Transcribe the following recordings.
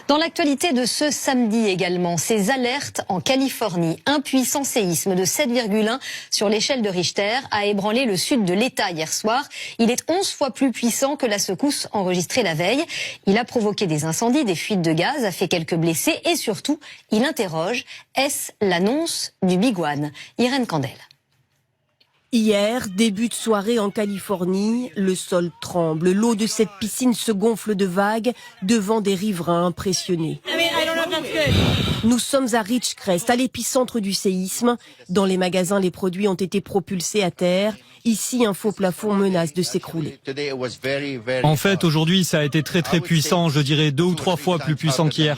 Dans l'actualité de ce samedi également, ces alertes en Californie. Un puissant séisme de 7,1 sur l'échelle de Richter a ébranlé le sud de l'État hier soir. Il est 11 fois plus puissant que la secousse enregistrée la veille. Il a provoqué des incendies, des fuites de gaz, a fait quelques blessés et surtout, il interroge, est-ce l'annonce du Big One? Irène Candel. Hier, début de soirée en Californie, le sol tremble. L'eau de cette piscine se gonfle de vagues devant des riverains impressionnés. Nous sommes à Ridgecrest, à l'épicentre du séisme. Dans les magasins, les produits ont été propulsés à terre. Ici, un faux plafond menace de s'écrouler. En fait, aujourd'hui, ça a été très puissant, je dirais 2 ou 3 fois plus puissant qu'hier.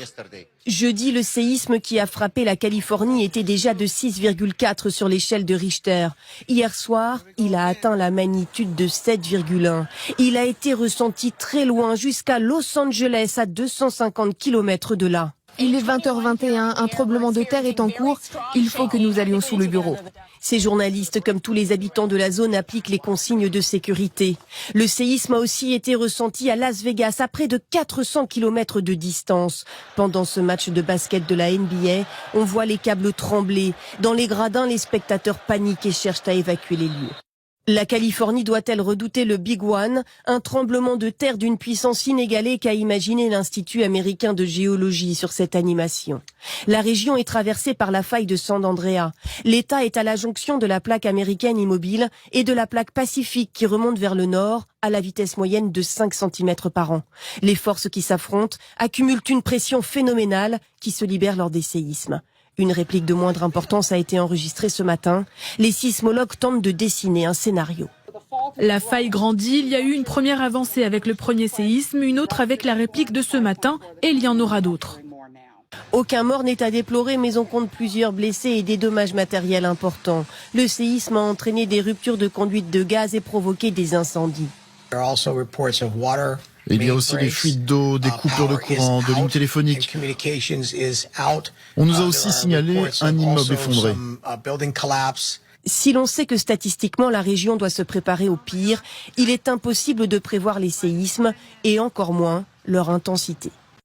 Jeudi, le séisme qui a frappé la Californie était déjà de 6,4 sur l'échelle de Richter. Hier soir, il a atteint la magnitude de 7,1. Il a été ressenti très loin, jusqu'à Los Angeles, à 250 km de là. Il est 20h21, un tremblement de terre est en cours, il faut que nous allions sous le bureau. Ces journalistes, comme tous les habitants de la zone, appliquent les consignes de sécurité. Le séisme a aussi été ressenti à Las Vegas, à près de 400 km de distance. Pendant ce match de basket de la NBA, on voit les câbles trembler. Dans les gradins, les spectateurs paniquent et cherchent à évacuer les lieux. La Californie doit-elle redouter le Big One, un tremblement de terre d'une puissance inégalée qu'a imaginé l'Institut américain de géologie sur cette animation? La région est traversée par la faille de San Andreas. L'État est à la jonction de la plaque américaine immobile et de la plaque pacifique qui remonte vers le nord à la vitesse moyenne de 5 cm par an. Les forces qui s'affrontent accumulent une pression phénoménale qui se libère lors des séismes. Une réplique de moindre importance a été enregistrée ce matin. Les sismologues tentent de dessiner un scénario. La faille grandit, il y a eu une première avancée avec le premier séisme, une autre avec la réplique de ce matin, et il y en aura d'autres. Aucun mort n'est à déplorer, mais on compte plusieurs blessés et des dommages matériels importants. Le séisme a entraîné des ruptures de conduite de gaz et provoqué des incendies. Il y a aussi des fuites d'eau, des coupures de courant, de lignes téléphoniques. On nous a aussi signalé un immeuble effondré. Si l'on sait que statistiquement la région doit se préparer au pire, il est impossible de prévoir les séismes et encore moins leur intensité.